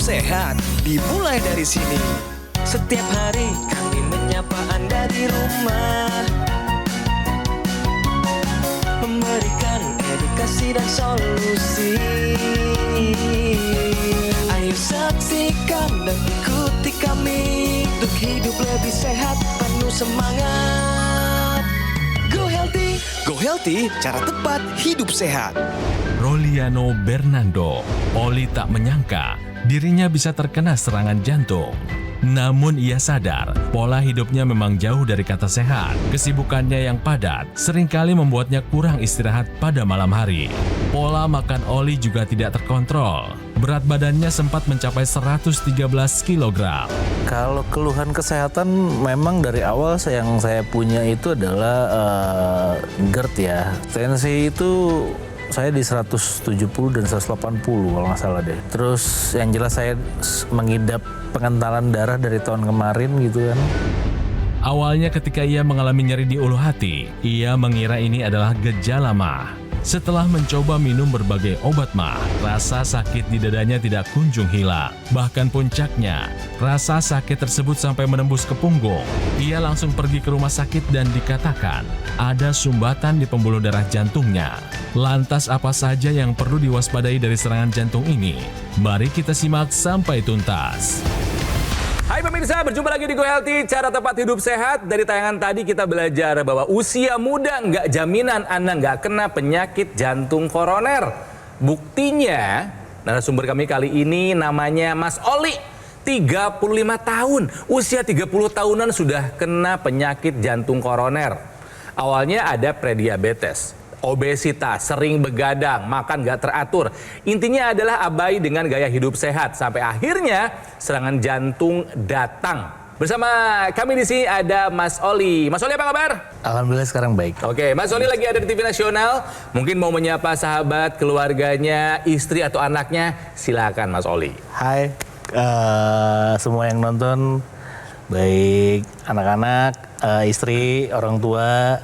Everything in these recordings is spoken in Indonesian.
sehat dimulai dari sini. Setiap hari kami menyapa Anda di rumah, memberikan edukasi dan solusi. Ayo saksikan dan ikuti kami untuk hidup lebih sehat, penuh semangat. Go Healthy, cara tepat hidup sehat. Roliano Bernando, Oli tak menyangka dirinya bisa terkena serangan jantung. Namun ia sadar, pola hidupnya memang jauh dari kata sehat. Kesibukannya yang padat seringkali membuatnya kurang istirahat pada malam hari. Pola makan Oli juga tidak terkontrol. Berat badannya sempat mencapai 113 kg. Kalau keluhan kesehatan memang dari awal yang saya punya itu adalah GERD ya. Tensi itu saya di 170 dan 180 kalau nggak salah deh. Terus yang jelas saya mengidap pengentalan darah dari tahun kemarin gitu kan. Awalnya ketika ia mengalami nyeri di ulu hati, ia mengira ini adalah gejala MAH. Setelah mencoba minum berbagai obat MAH, rasa sakit di dadanya tidak kunjung hilang. Bahkan puncaknya, rasa sakit tersebut sampai menembus ke punggung. Ia langsung pergi ke rumah sakit dan dikatakan ada sumbatan di pembuluh darah jantungnya. Lantas apa saja yang perlu diwaspadai dari serangan jantung ini? Mari kita simak sampai tuntas. Hai pemirsa, berjumpa lagi di Go Healthy, cara tepat hidup sehat. Dari tayangan tadi kita belajar bahwa usia muda nggak jaminan Anda nggak kena penyakit jantung koroner. Buktinya, narasumber kami kali ini namanya Mas Oli, 35 tahun. Usia 30 tahunan sudah kena penyakit jantung koroner. Awalnya ada prediabetes, obesitas, sering begadang, makan gak teratur. Intinya adalah abai dengan gaya hidup sehat. Sampai akhirnya serangan jantung datang. Bersama kami di sini ada Mas Oli. Mas Oli apa kabar? Alhamdulillah sekarang baik. Oke, Mas Oli lagi ada di TV Nasional. Mungkin mau menyapa sahabat, keluarganya, istri atau anaknya. Silakan Mas Oli. Hai semua yang nonton, baik anak-anak, istri, orang tua.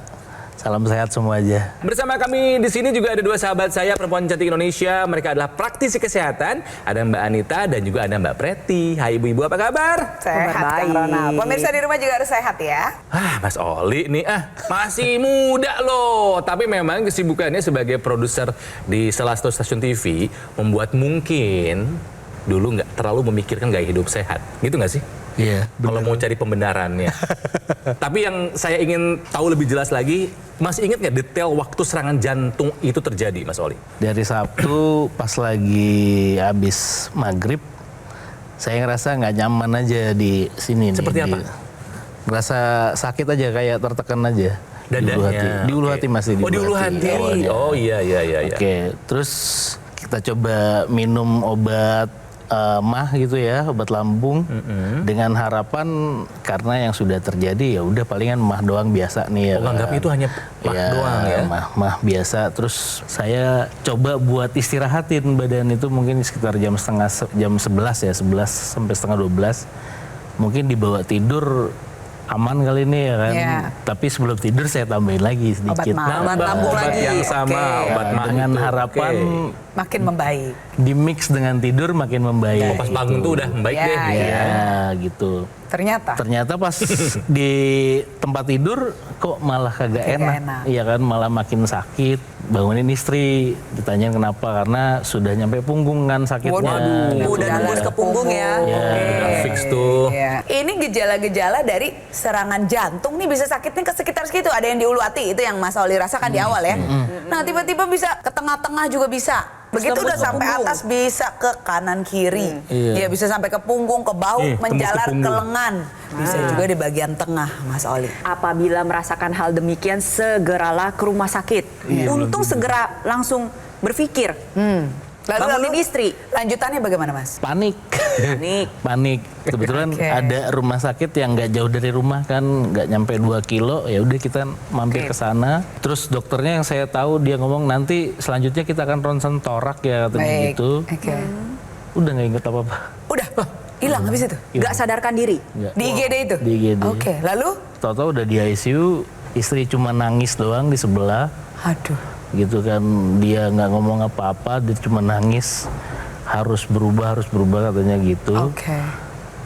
Salam sehat semua aja. Barsama kami di sini juga ada dua sahabat saya, perempuan cantik Indonesia. Mereka adalah praktisi kesehatan. Ada Mbak Anita dan juga ada Mbak Preti. Hai ibu-ibu, apa kabar? Sehat, Kang Ronald. Pemirsa di rumah juga harus sehat ya. Mas Oli nih masih muda loh. Tapi memang kesibukannya sebagai produser di salah satu stasiun TV membuat mungkin dulu nggak terlalu memikirkan gaya hidup sehat. Gitu nggak sih? Iya. Kalau mau cari pembenarannya. Tapi yang saya ingin tahu lebih jelas lagi, masih ingat nggak detail waktu serangan jantung itu terjadi, Mas Oli? Dari Sabtu pas lagi habis maghrib, saya ngerasa nggak nyaman aja di sini. Seperti apa? Ngerasa sakit aja, kayak tertekan aja. Dadanya. Di ulu hati. Di ulu hati masih. Oh, di ulu hati. Awalnya. Oh iya. Oke, terus kita coba minum obat MAH gitu ya, obat lambung, dengan harapan karena yang sudah terjadi ya udah palingan MAH doang biasa nih ya. Anggap itu hanya MAH doang ya. MAH biasa. Terus saya coba buat istirahatin badan itu mungkin sekitar jam 11 ya, 11 sampai setengah 12. Mungkin dibawa tidur aman kali ini ya kan. Yeah. Tapi sebelum tidur saya tambahin lagi sedikit. Obat yang sama, obat MAH dengan itu. harapan makin membaik. Di mix dengan tidur makin membaik. Pas bangun tuh udah membaik deh. Ya, gitu. Ternyata pas di tempat tidur kok malah kagak enak. Iya kan, malah makin sakit. Bangunin istri, ditanyain kenapa, karena sudah nyampe punggung kan sakitnya. Waduh, udah nembus ke punggung ya. Fix tuh. Ini gejala-gejala dari serangan jantung nih, bisa sakitnya ke sekitar segitu. Ada yang di ulu hati, itu yang Mas Oli rasakan di awal ya. Nah tiba-tiba bisa ke tengah-tengah juga bisa. Begitu udah sampai atas bisa ke kanan kiri. Ya bisa sampai ke punggung, ke bahu, menjalar ke lengan. Bisa juga di bagian tengah, Mas Oli. Apabila merasakan hal demikian, segeralah ke rumah sakit. Untung segera langsung berpikir. Bangunin istri. Lanjutannya bagaimana, Mas? Panik. Kebetulan ada rumah sakit yang nggak jauh dari rumah kan, nggak nyampe 2 kilo. Ya udah kita mampir ke sana. Terus dokternya yang saya tahu dia ngomong nanti selanjutnya kita akan ronsen torak ya katanya gitu. Udah nggak inget apa-apa. Udah hilang habis itu. Nggak sadarkan diri. Di IGD itu. Di IGD. Oke, lalu? Tahu-tahu udah di ICU, istri cuma nangis doang di sebelah. Aduh. Gitu kan, dia nggak ngomong apa-apa, dia cuma nangis. harus berubah katanya gitu. Oke.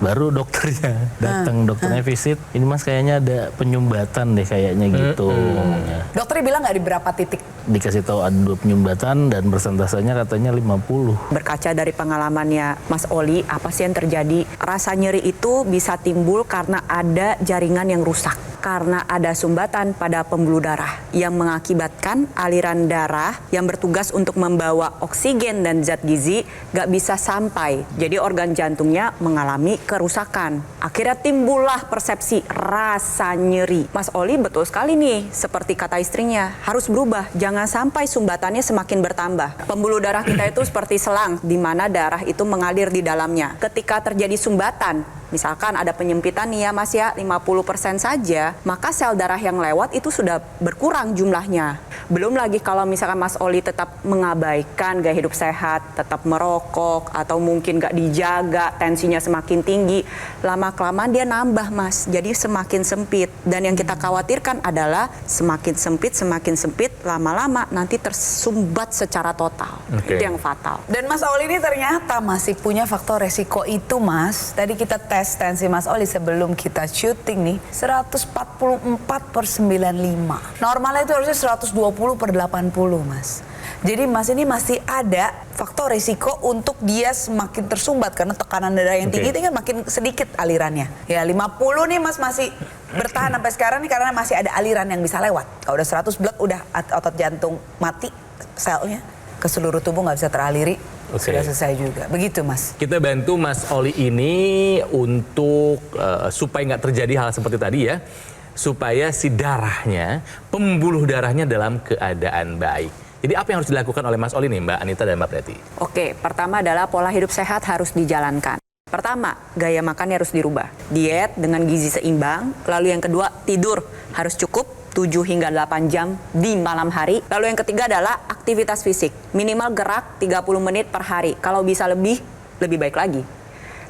Baru dokternya datang, dokternya visit. Ini Mas kayaknya ada penyumbatan deh kayaknya gitu. Ya. Dokternya bilang nggak di berapa titik? Dikasih tahu ada 2 penyumbatan dan persentasenya katanya 50. Berkaca dari pengalamannya Mas Oli, apa sih yang terjadi? Rasa nyeri itu bisa timbul karena ada jaringan yang rusak. Karena ada sumbatan pada pembuluh darah yang mengakibatkan aliran darah yang bertugas untuk membawa oksigen dan zat gizi gak bisa sampai. Jadi organ jantungnya mengalami kerusakan. Akhirnya timbullah persepsi rasa nyeri. Mas Oli betul sekali nih, seperti kata istrinya, harus berubah. Jangan sampai sumbatannya semakin bertambah. Pembuluh darah kita itu seperti selang, di mana darah itu mengalir di dalamnya. Ketika terjadi sumbatan, misalkan ada penyempitan nih ya Mas ya, 50% saja, maka sel darah yang lewat itu sudah berkurang jumlahnya. Belum lagi kalau misalkan Mas Oli tetap mengabaikan gaya hidup sehat, tetap merokok, atau mungkin gak dijaga, tensinya semakin tinggi, lama-kelamaan dia nambah Mas, jadi semakin sempit. Dan yang kita khawatirkan adalah semakin sempit, lama-lama nanti tersumbat secara total. Oke. Itu yang fatal. Dan Mas Oli ini ternyata masih punya faktor resiko itu Mas. Tadi kita tes tensi Mas Oli sebelum kita syuting nih, 144/95. Normalnya itu harusnya 120/80 Mas. Jadi Mas ini masih ada faktor risiko untuk dia semakin tersumbat karena tekanan darah yang tinggi itu kan makin sedikit alirannya. Ya 50 nih Mas masih bertahan sampai sekarang nih karena masih ada aliran yang bisa lewat. Kalau udah 100 blok udah otot jantung mati selnya ke seluruh tubuh nggak bisa teraliri. Sudah selesai juga. Begitu Mas. Kita bantu Mas Oli ini untuk supaya nggak terjadi hal seperti tadi ya. Supaya si darahnya, pembuluh darahnya dalam keadaan baik. Jadi apa yang harus dilakukan oleh Mas Oli nih Mbak Anita dan Mbak Preti? Oke, pertama adalah pola hidup sehat harus dijalankan. Pertama, gaya makannya harus dirubah. Diet dengan gizi seimbang. Lalu yang kedua, tidur harus cukup 7 hingga 8 jam di malam hari. Lalu yang ketiga adalah aktivitas fisik. Minimal gerak 30 menit per hari. Kalau bisa lebih baik lagi.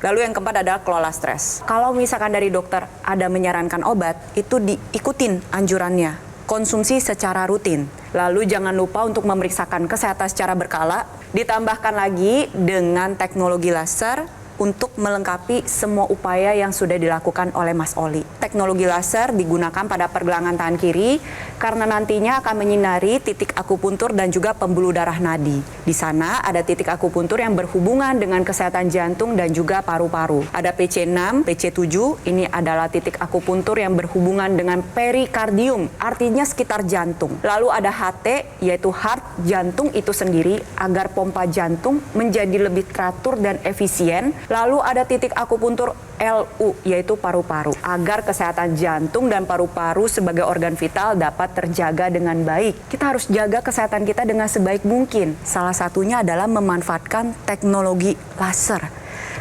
Lalu yang keempat adalah kelola stres. Kalau misalkan dari dokter ada menyarankan obat, itu diikutin anjurannya. Konsumsi secara rutin. Lalu jangan lupa untuk memeriksakan kesehatan secara berkala. Ditambahkan lagi dengan teknologi laser untuk melengkapi semua upaya yang sudah dilakukan oleh Mas Oli. Teknologi laser digunakan pada pergelangan tangan kiri karena nantinya akan menyinari titik akupuntur dan juga pembuluh darah nadi. Di sana ada titik akupuntur yang berhubungan dengan kesehatan jantung dan juga paru-paru. Ada PC6, PC7, ini adalah titik akupuntur yang berhubungan dengan perikardium, artinya sekitar jantung. Lalu ada HT, yaitu heart, jantung itu sendiri, agar pompa jantung menjadi lebih teratur dan efisien. Lalu ada titik akupuntur LU, yaitu paru-paru, agar kesehatan jantung dan paru-paru sebagai organ vital dapat terjaga dengan baik. Kita harus jaga kesehatan kita dengan sebaik mungkin. Salah satunya adalah memanfaatkan teknologi laser.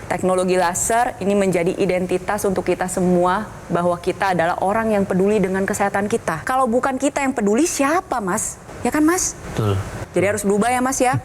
Teknologi laser ini menjadi identitas untuk kita semua bahwa kita adalah orang yang peduli dengan kesehatan kita. Kalau bukan kita yang peduli, siapa Mas? Ya kan Mas? Betul. Jadi harus berubah ya Mas ya.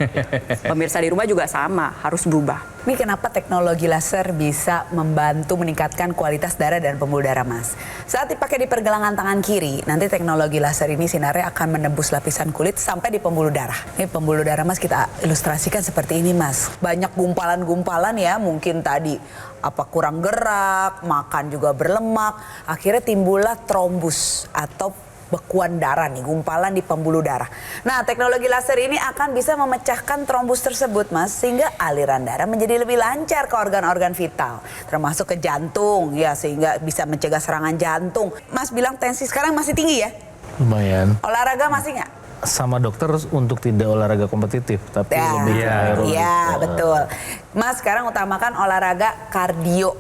Pemirsa di rumah juga sama, harus berubah. Ini kenapa teknologi laser bisa membantu meningkatkan kualitas darah dan pembuluh darah Mas. Saat dipakai di pergelangan tangan kiri, nanti teknologi laser ini sinarnya akan menembus lapisan kulit sampai di pembuluh darah. Ini pembuluh darah Mas kita ilustrasikan seperti ini Mas. Banyak gumpalan-gumpalan ya, mungkin tadi apa kurang gerak, makan juga berlemak, akhirnya timbullah trombus atau bekuan darah nih, gumpalan di pembuluh darah. Nah, teknologi laser ini akan bisa memecahkan trombus tersebut Mas, sehingga aliran darah menjadi lebih lancar ke organ-organ vital, termasuk ke jantung ya, sehingga bisa mencegah serangan jantung. Mas bilang tensi sekarang masih tinggi ya? Lumayan. Olahraga masih nggak? Sama dokter untuk tidak olahraga kompetitif, tapi lebih ke aerobik. Iya, betul. Mas sekarang utamakan olahraga kardio.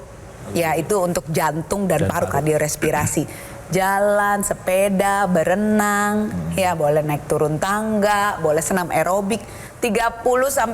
Ya, itu untuk jantung dan paru, kardiorespirasi. Jalan, sepeda, berenang, ya boleh naik turun tangga, boleh senam aerobik 30-60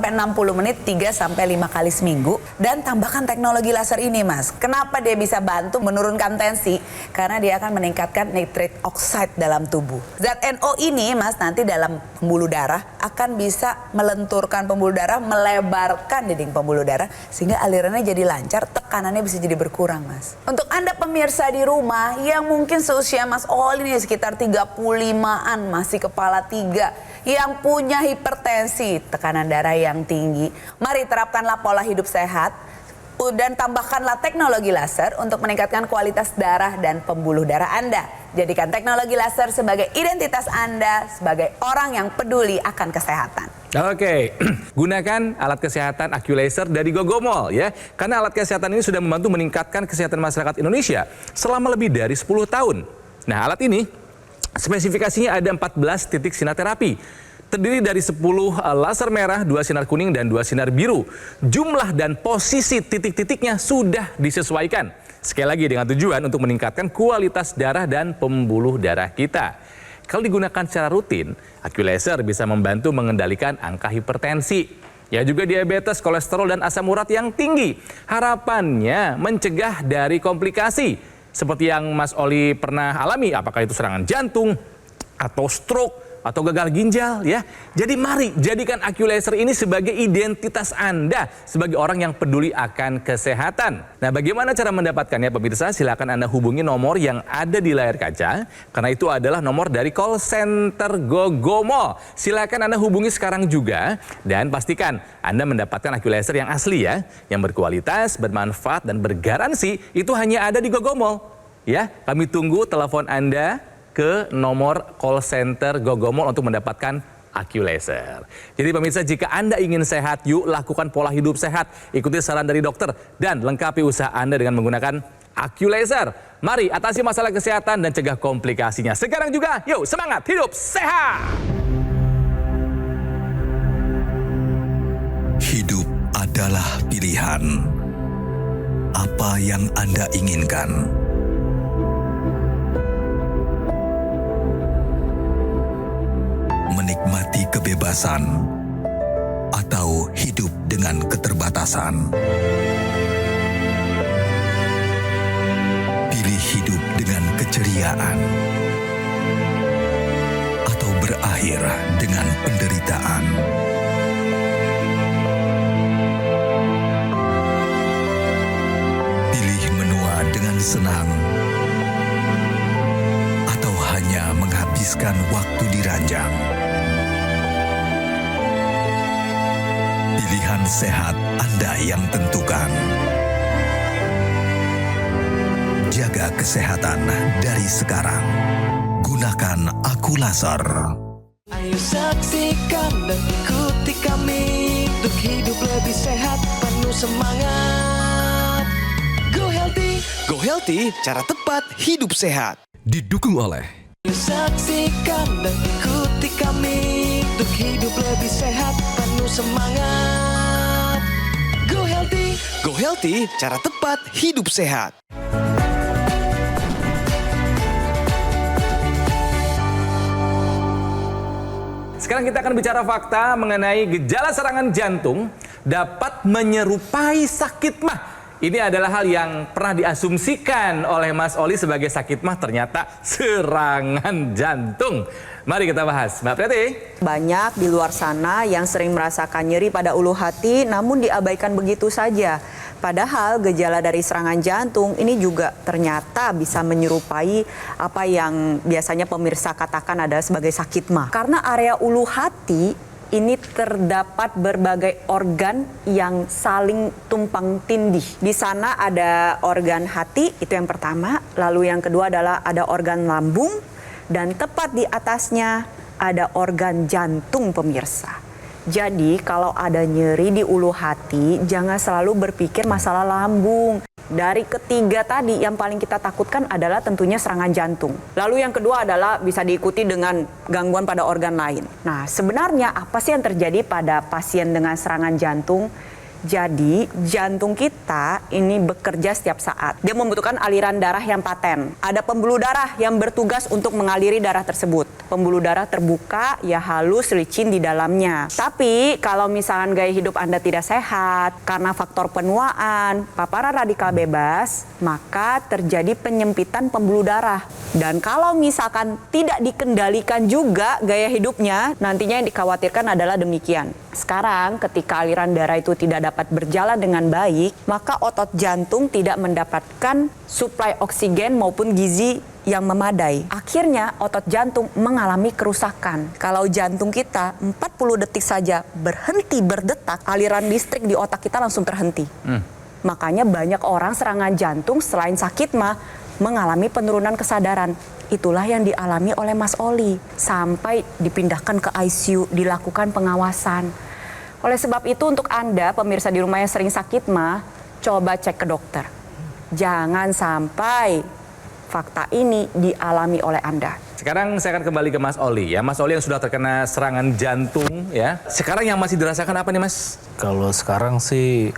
menit 3-5 kali seminggu, dan tambahkan teknologi laser ini Mas. Kenapa dia bisa bantu menurunkan tensi? Karena dia akan meningkatkan nitrate oxide dalam tubuh. Zat NO ini Mas nanti dalam pembuluh darah akan bisa melenturkan pembuluh darah, melebarkan dinding pembuluh darah sehingga alirannya jadi lancar, tekanannya bisa jadi berkurang Mas. Untuk Anda pemirsa di rumah yang mungkin seusia Mas Oli nih sekitar 35-an, masih kepala 3, yang punya hipertensi, tekanan darah yang tinggi. Mari terapkanlah pola hidup sehat dan tambahkanlah teknologi laser untuk meningkatkan kualitas darah dan pembuluh darah Anda. Jadikan teknologi laser sebagai identitas Anda sebagai orang yang peduli akan kesehatan. Oke, gunakan alat kesehatan AccuLaser dari Gogomall ya. Karena alat kesehatan ini sudah membantu meningkatkan kesehatan masyarakat Indonesia selama lebih dari 10 tahun. Nah, alat ini spesifikasinya ada 14 titik sinar terapi. Terdiri dari 10 laser merah, 2 sinar kuning, dan 2 sinar biru. Jumlah dan posisi titik-titiknya sudah disesuaikan. Sekali lagi dengan tujuan untuk meningkatkan kualitas darah dan pembuluh darah kita. Kalau digunakan secara rutin, AccuLaser bisa membantu mengendalikan angka hipertensi. Ya juga diabetes, kolesterol, dan asam urat yang tinggi. Harapannya mencegah dari komplikasi. Seperti yang Mas Oli pernah alami, apakah itu serangan jantung, atau stroke, atau gagal ginjal ya. Jadi mari jadikan AccuLaser ini sebagai identitas Anda sebagai orang yang peduli akan kesehatan. Nah, bagaimana cara mendapatkannya pemirsa? Silakan Anda hubungi nomor yang ada di layar kaca karena itu adalah nomor dari call center Gogomall. Silakan Anda hubungi sekarang juga dan pastikan Anda mendapatkan AccuLaser yang asli ya, yang berkualitas, bermanfaat dan bergaransi. Itu hanya ada di Gogomall. Ya, kami tunggu telepon Anda ke nomor call center Gogomall untuk mendapatkan AccuLaser. Jadi pemirsa, jika Anda ingin sehat, yuk lakukan pola hidup sehat, ikuti saran dari dokter, dan lengkapi usaha Anda dengan menggunakan AccuLaser. Mari atasi masalah kesehatan dan cegah komplikasinya. Sekarang juga, yuk semangat hidup sehat! Hidup adalah pilihan. Apa yang Anda inginkan? Menikmati kebebasan atau hidup dengan keterbatasan. Pilih hidup dengan keceriaan atau berakhir dengan penderitaan. Pilih menua dengan senang atau hanya menghabiskan waktu di ranjang. Pilihan sehat Anda yang tentukan. Jaga kesehatan dari sekarang. Gunakan AccuLaser. Ayo saksikan dan ikuti kami untuk hidup lebih sehat, penuh semangat. Go Healthy. Go Healthy, cara tepat hidup sehat. Didukung oleh Ayo saksikan dan ikuti kami untuk hidup lebih sehat, penuh semangat. Go Healthy. Go Healthy, cara tepat hidup sehat. Sekarang kita akan bicara fakta mengenai gejala serangan jantung dapat menyerupai sakit mah. Ini adalah hal yang pernah diasumsikan oleh Mas Oli sebagai sakit mah, ternyata serangan jantung. Mari kita bahas, Mbak Preti. Banyak di luar sana yang sering merasakan nyeri pada ulu hati namun diabaikan begitu saja. Padahal gejala dari serangan jantung ini juga ternyata bisa menyerupai apa yang biasanya pemirsa katakan adalah sebagai sakit mah. Karena area ulu hati ini terdapat berbagai organ yang saling tumpang tindih. Di sana ada organ hati, itu yang pertama. Lalu yang kedua adalah ada organ lambung. Dan tepat di atasnya ada organ jantung, pemirsa. Jadi kalau ada nyeri di ulu hati, jangan selalu berpikir masalah lambung. Dari ketiga tadi yang paling kita takutkan adalah tentunya serangan jantung. Lalu yang kedua adalah bisa diikuti dengan gangguan pada organ lain. Nah, sebenarnya apa sih yang terjadi pada pasien dengan serangan jantung? Jadi jantung kita ini bekerja setiap saat. Dia membutuhkan aliran darah yang paten. Ada pembuluh darah yang bertugas untuk mengaliri darah tersebut. Pembuluh darah terbuka, ya halus, licin di dalamnya. Tapi kalau misalkan gaya hidup Anda tidak sehat, karena faktor penuaan, paparan radikal bebas, maka terjadi penyempitan pembuluh darah. Dan kalau misalkan tidak dikendalikan juga gaya hidupnya, nantinya yang dikhawatirkan adalah demikian. Sekarang ketika aliran darah itu tidak dapat berjalan dengan baik, maka otot jantung tidak mendapatkan suplai oksigen maupun gizi yang memadai. Akhirnya otot jantung mengalami kerusakan. Kalau jantung kita 40 detik saja berhenti berdetak, aliran listrik di otak kita langsung terhenti. Makanya banyak orang serangan jantung selain sakit mah mengalami penurunan kesadaran. Itulah yang dialami oleh Mas Oli. Sampai dipindahkan ke ICU, dilakukan pengawasan. Oleh sebab itu untuk Anda, pemirsa di rumah yang sering sakit mah, coba cek ke dokter. Jangan sampai fakta ini dialami oleh Anda. Sekarang saya akan kembali ke Mas Oli ya. Mas Oli yang sudah terkena serangan jantung ya. Sekarang yang masih dirasakan apa nih Mas? Kalau sekarang sih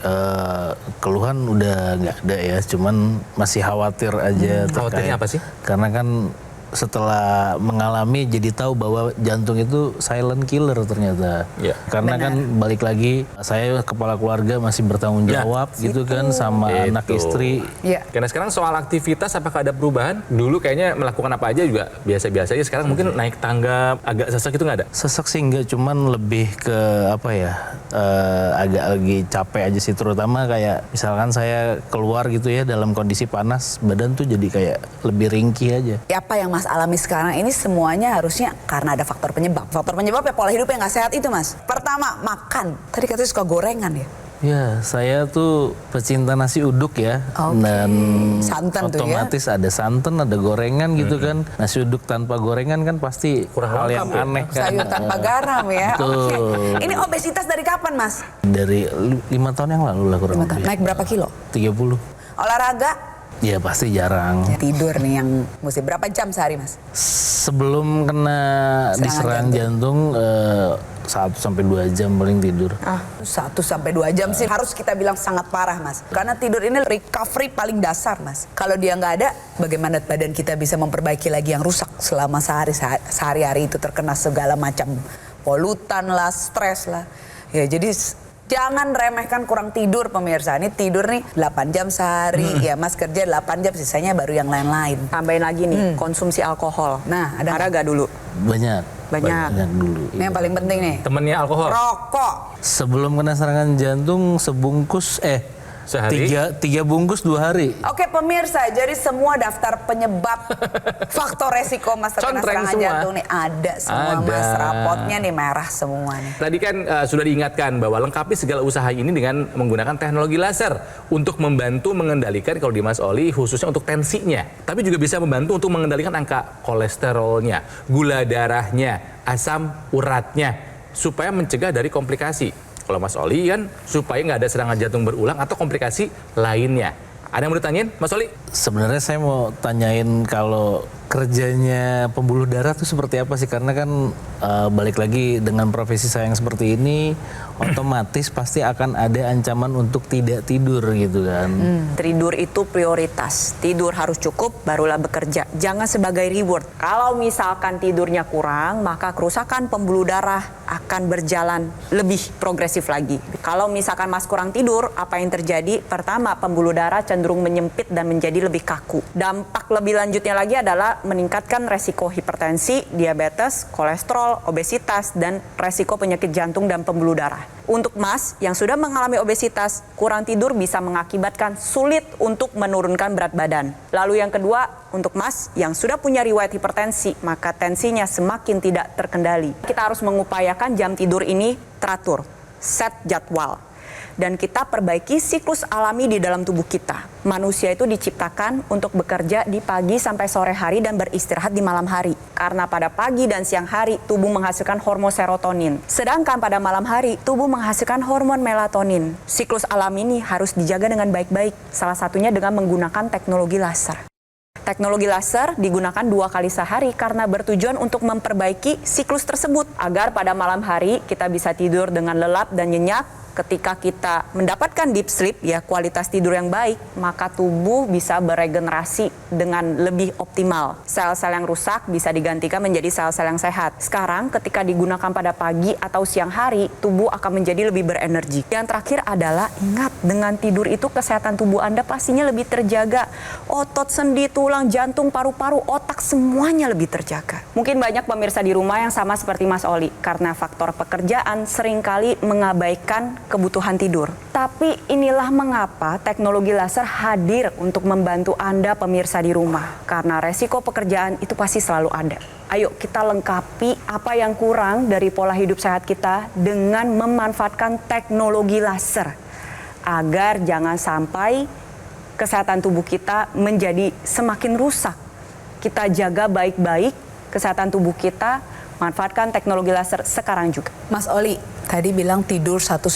keluhan udah nggak ada ya, cuman masih khawatir aja. Khawatirnya apa sih? Karena kan setelah mengalami jadi tahu bahwa jantung itu silent killer ternyata. Ya. Karena kan balik lagi saya kepala keluarga masih bertanggung jawab gitu kan sama anak istri. Ya. Karena sekarang soal aktivitas apakah ada perubahan? Dulu kayaknya melakukan apa aja juga biasa-biasa aja. Sekarang mungkin naik tangga agak sesak itu nggak ada? Sesak sih enggak, cuman lebih ke apa ya, agak lagi capek aja sih, terutama kayak misalkan saya keluar gitu ya dalam kondisi panas, badan tuh jadi kayak lebih ringkih aja. Apa yang Mas alami sekarang ini semuanya harusnya karena ada faktor penyebab. Faktor penyebab ya pola hidup yang nggak sehat itu Mas. Pertama, makan. Tadi katanya suka gorengan ya? Ya, saya tuh pecinta nasi uduk ya. Oke. Dan Santan tuh ya. otomatis ada santan, ada gorengan gitu kan. Nasi uduk tanpa gorengan kan pasti hal yang aneh kan. Sayur tanpa garam ya. Betul. Oke. Ini obesitas dari kapan Mas? Dari 5 tahun yang lalu lah kurang lebih. Naik berapa kilo? 30. Olahraga? Ya pasti jarang. Tidur nih yang mesti berapa jam sehari Mas? Sebelum kena diserang jantung 1 sampai 2 jam paling tidur. 1 sampai 2 jam sih harus kita bilang sangat parah Mas. Karena tidur ini recovery paling dasar Mas. Kalau dia nggak ada, bagaimana badan kita bisa memperbaiki lagi yang rusak selama sehari-hari itu terkena segala macam polutan lah, stres lah. Ya jadi jangan remehkan kurang tidur pemirsa. Ini tidur nih 8 jam sehari. Ya Mas kerja 8 jam, sisanya baru yang lain-lain. Tambahin lagi nih, konsumsi alkohol. Nah, ada olahraga dulu. Banyak dulu. Ini yang paling penting nih. Temennya alkohol? Rokok. Sebelum kena serangan jantung sebungkus Sehari? 3 bungkus 2 hari. Oke pemirsa, jadi semua daftar penyebab faktor resiko Mas terkena Contreng serangan semua. jantung nih ada semua Ada. Mas. Rapotnya nih merah semua nih. Tadi kan sudah diingatkan bahwa lengkapi segala usaha ini dengan menggunakan teknologi laser untuk membantu mengendalikan kalau di Mas Oli khususnya untuk tensinya. Tapi juga bisa membantu untuk mengendalikan angka kolesterolnya, gula darahnya, asam uratnya supaya mencegah dari komplikasi. Kalau Mas Oli kan supaya nggak ada serangan jantung berulang atau komplikasi lainnya. Ada yang mau ditanyain Mas Oli? Sebenarnya saya mau tanyain kalau kerjanya pembuluh darah tuh seperti apa sih? Karena kan balik lagi dengan profesi saya yang seperti ini, otomatis pasti akan ada ancaman untuk tidak tidur gitu kan. Tidur itu prioritas. Tidur harus cukup, barulah bekerja. Jangan sebagai reward. Kalau misalkan tidurnya kurang, maka kerusakan pembuluh darah akan berjalan lebih progresif lagi. Kalau misalkan Mas kurang tidur, apa yang terjadi? Pertama, pembuluh darah cenderung menyempit dan menjadi lebih kaku. Dampak lebih lanjutnya lagi adalah meningkatkan resiko hipertensi, diabetes, kolesterol, obesitas, dan resiko penyakit jantung dan pembuluh darah. Untuk Mas yang sudah mengalami obesitas, kurang tidur bisa mengakibatkan sulit untuk menurunkan berat badan. Lalu yang kedua, untuk Mas yang sudah punya riwayat hipertensi, maka tensinya semakin tidak terkendali. Kita harus mengupayakan jam tidur ini teratur, set jadwal. Dan kita perbaiki siklus alami di dalam tubuh kita. Manusia itu diciptakan untuk bekerja di pagi sampai sore hari dan beristirahat di malam hari. Karena pada pagi dan siang hari, tubuh menghasilkan hormon serotonin. Sedangkan pada malam hari, tubuh menghasilkan hormon melatonin. Siklus alami ini harus dijaga dengan baik-baik. Salah satunya dengan menggunakan teknologi laser. Teknologi laser digunakan 2 kali sehari karena bertujuan untuk memperbaiki siklus tersebut. Agar pada malam hari kita bisa tidur dengan lelap dan nyenyak, ketika kita mendapatkan deep sleep, ya kualitas tidur yang baik, maka tubuh bisa beregenerasi dengan lebih optimal. Sel-sel yang rusak bisa digantikan menjadi sel-sel yang sehat. Sekarang ketika digunakan pada pagi atau siang hari, tubuh akan menjadi lebih berenergi. Yang terakhir adalah ingat, dengan tidur itu kesehatan tubuh Anda pastinya lebih terjaga. Otot, sendi, tulang, jantung, paru-paru, otak, semuanya lebih terjaga. Mungkin banyak pemirsa di rumah yang sama seperti Mas Oli, karena faktor pekerjaan seringkali mengabaikan kebutuhan tidur. Tapi inilah mengapa teknologi laser hadir untuk membantu Anda pemirsa di rumah. Karena resiko pekerjaan itu pasti selalu ada. Ayo kita lengkapi apa yang kurang dari pola hidup sehat kita dengan memanfaatkan teknologi laser. Agar jangan sampai kesehatan tubuh kita menjadi semakin rusak. Kita jaga baik-baik kesehatan tubuh kita, manfaatkan teknologi laser sekarang juga. Mas Oli, tadi bilang tidur 1-2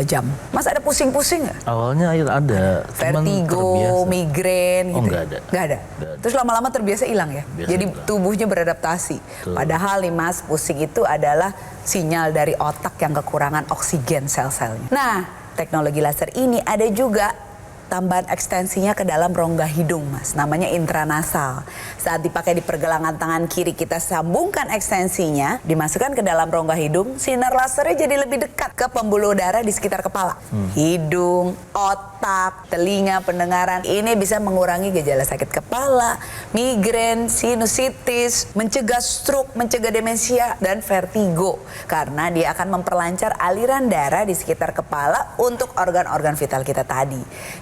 jam. Mas ada pusing-pusing nggak? Awalnya ada, cuman Vertigo, terbiasa. migrain Oh, gitu? nggak ada. Nggak ada? Terus lama-lama terbiasa hilang ya? Biasa Jadi hilang. tubuhnya beradaptasi. Betul. Padahal nih Mas, pusing itu adalah sinyal dari otak yang kekurangan oksigen sel-selnya. Nah, teknologi laser ini ada juga tambahan ekstensinya ke dalam rongga hidung, Mas. Namanya intranasal. Saat dipakai di pergelangan tangan kiri, kita sambungkan ekstensinya, dimasukkan ke dalam rongga hidung, sinar lasernya jadi lebih dekat ke pembuluh darah di sekitar kepala. Hidung, otak, telinga, pendengaran. Ini bisa mengurangi gejala sakit kepala, migrain, sinusitis, mencegah stroke, mencegah demensia, dan vertigo. Karena dia akan memperlancar aliran darah di sekitar kepala untuk organ-organ vital kita tadi.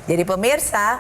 Jadi pemirsa,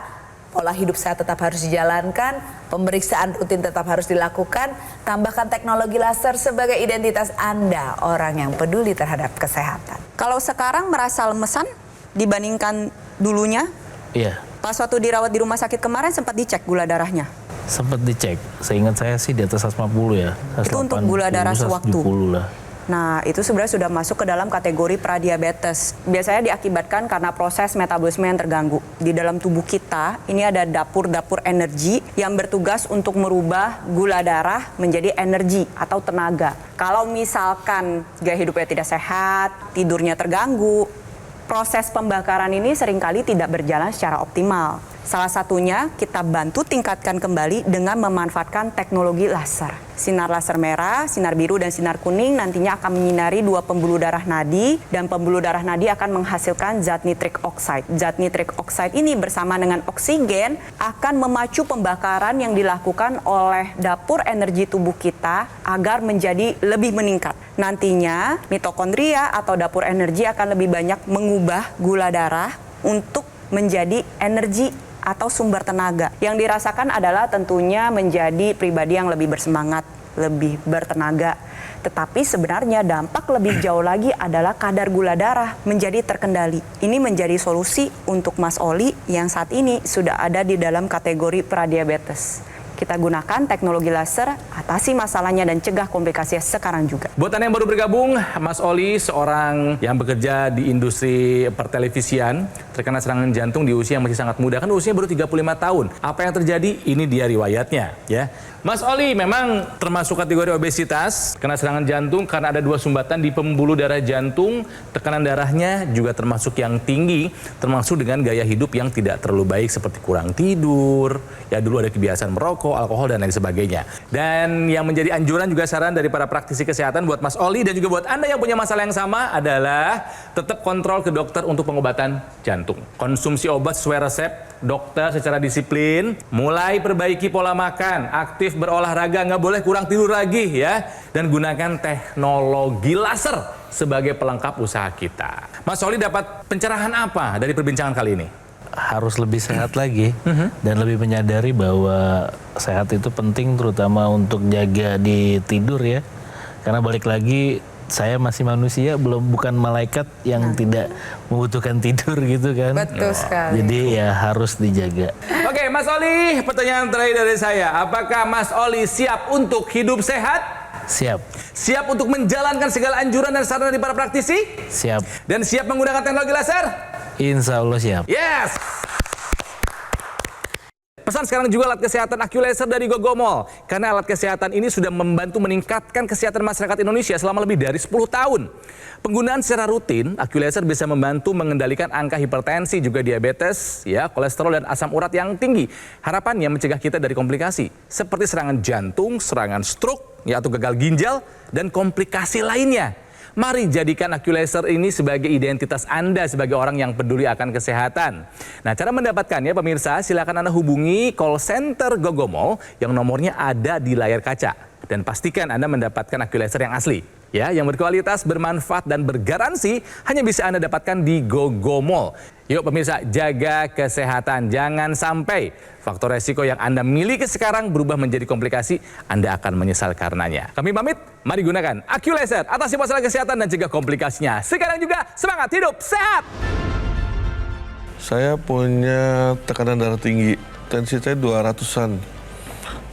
pola hidup sehat tetap harus dijalankan, pemeriksaan rutin tetap harus dilakukan, tambahkan teknologi laser sebagai identitas Anda, orang yang peduli terhadap kesehatan. Kalau sekarang merasa lemesan dibandingkan dulunya, Iya, pas waktu dirawat di rumah sakit kemarin sempat dicek gula darahnya. sempat dicek. Seingat saya sih di atas 150 ya. Itu untuk gula darah 180, sewaktu. 170 lah. Nah, itu sebenarnya sudah masuk ke dalam kategori pradiabetes. Biasanya diakibatkan karena proses metabolisme yang terganggu. Di dalam tubuh kita, ini ada dapur-dapur energi yang bertugas untuk merubah gula darah menjadi energi atau tenaga. Kalau misalkan gaya hidupnya tidak sehat, tidurnya terganggu, proses pembakaran ini seringkali tidak berjalan secara optimal. Salah satunya kita bantu tingkatkan kembali dengan memanfaatkan teknologi laser. Sinar laser merah, sinar biru, dan sinar kuning nantinya akan menyinari 2 pembuluh darah nadi, dan pembuluh darah nadi akan menghasilkan zat nitrik oksida. Zat nitrik oksida ini bersama dengan oksigen akan memacu pembakaran yang dilakukan oleh dapur energi tubuh kita agar menjadi lebih meningkat. Nantinya mitokondria atau dapur energi akan lebih banyak mengubah gula darah untuk menjadi energi atau sumber tenaga. Yang dirasakan adalah tentunya menjadi pribadi yang lebih bersemangat, lebih bertenaga. Tetapi sebenarnya dampak lebih jauh lagi adalah kadar gula darah menjadi terkendali. Ini menjadi solusi untuk Mas Oli yang saat ini sudah ada di dalam kategori pradiabetes. Kita gunakan teknologi laser, atasi masalahnya dan cegah komplikasinya sekarang juga. Buat Anda yang baru bergabung, Mas Oli seorang yang bekerja di industri pertelevisian, terkena serangan jantung di usia yang masih sangat muda. Kan usianya baru 35 tahun. Apa yang terjadi? Ini dia riwayatnya, ya. Mas Oli memang termasuk kategori obesitas, kena serangan jantung karena ada 2 sumbatan di pembuluh darah jantung. Tekanan darahnya juga termasuk yang tinggi, termasuk dengan gaya hidup yang tidak terlalu baik seperti kurang tidur, ya dulu ada kebiasaan merokok, alkohol, dan lain sebagainya. Dan yang menjadi anjuran juga saran dari para praktisi kesehatan buat Mas Oli dan juga buat Anda yang punya masalah yang sama adalah tetap kontrol ke dokter untuk pengobatan jantung. Konsumsi obat sesuai resep dokter secara disiplin, mulai perbaiki pola makan, aktif berolahraga, nggak boleh kurang tidur lagi ya, dan gunakan teknologi laser sebagai pelengkap usaha kita. Mas Oli dapat pencerahan apa dari perbincangan kali ini? Harus lebih sehat lagi dan lebih menyadari bahwa sehat itu penting, terutama untuk jaga di tidur ya. Karena balik lagi, saya masih manusia, bukan malaikat yang tidak membutuhkan tidur gitu kan. Betul sekali. Jadi ya harus dijaga. Oke, Mas Oli, pertanyaan terakhir dari saya. Apakah Mas Oli siap untuk hidup sehat? Siap, Siap untuk menjalankan segala anjuran dan saran dari para praktisi? siap. Dan siap menggunakan teknologi laser? Insya Allah siap. Yes! Pesan sekarang juga alat kesehatan AccuLaser dari Gogomall. Karena alat kesehatan ini sudah membantu meningkatkan kesehatan masyarakat Indonesia selama lebih dari 10 tahun. Penggunaan secara rutin, AccuLaser bisa membantu mengendalikan angka hipertensi, juga diabetes, ya, kolesterol dan asam urat yang tinggi. Harapannya mencegah kita dari komplikasi seperti serangan jantung, serangan stroke, ya, atau gagal ginjal dan komplikasi lainnya. Mari jadikan AccuLaser ini sebagai identitas Anda sebagai orang yang peduli akan kesehatan. Nah, cara mendapatkannya pemirsa, silakan Anda hubungi call center Gogomall yang nomornya ada di layar kaca. Dan pastikan Anda mendapatkan AccuLaser yang asli, ya, yang berkualitas, bermanfaat dan bergaransi hanya bisa Anda dapatkan di Gogomall. Yuk pemirsa, jaga kesehatan. Jangan sampai faktor resiko yang Anda miliki sekarang berubah menjadi komplikasi. Anda akan menyesal karenanya. Kami pamit, mari gunakan AccuLaser atasi masalah kesehatan dan cegah komplikasinya. Sekarang juga semangat hidup sehat! Saya punya tekanan darah tinggi, tensi saya 200-an.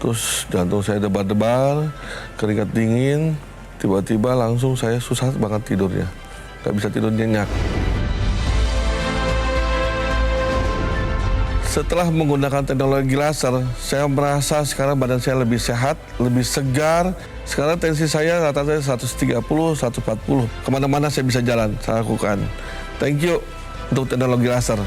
Terus jantung saya debar-debar, keringat dingin, tiba-tiba langsung saya susah banget tidurnya. Gak bisa tidur nyenyak. Setelah menggunakan teknologi laser, saya merasa sekarang badan saya lebih sehat, lebih segar. Sekarang tensi saya rata-rata 130, 140. Kemana-mana saya bisa jalan, saya lakukan. Thank you untuk teknologi laser.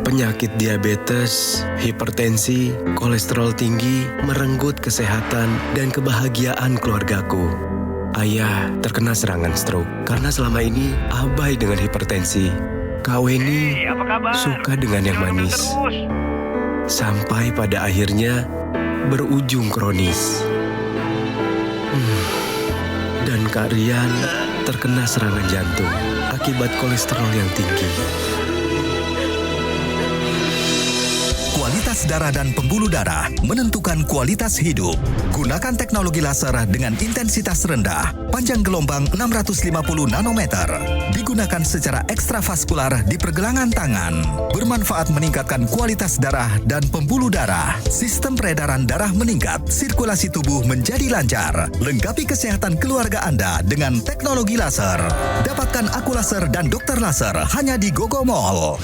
Penyakit diabetes, hipertensi, kolesterol tinggi merenggut kesehatan dan kebahagiaan keluargaku. Ayah terkena serangan stroke karena selama ini abai dengan hipertensi. Kak Weni suka dengan yang manis. Sampai pada akhirnya berujung kronis. Dan Kak Rian terkena serangan jantung akibat kolesterol yang tinggi. Kualitas darah dan pembuluh darah menentukan kualitas hidup. Gunakan teknologi laser dengan intensitas rendah, panjang gelombang 650 nanometer. Digunakan secara ekstravaskular di pergelangan tangan. Bermanfaat meningkatkan kualitas darah dan pembuluh darah. Sistem peredaran darah meningkat, sirkulasi tubuh menjadi lancar. Lengkapi kesehatan keluarga Anda dengan teknologi laser. Dapatkan AccuLaser dan Dokter Laser hanya di Gogomall.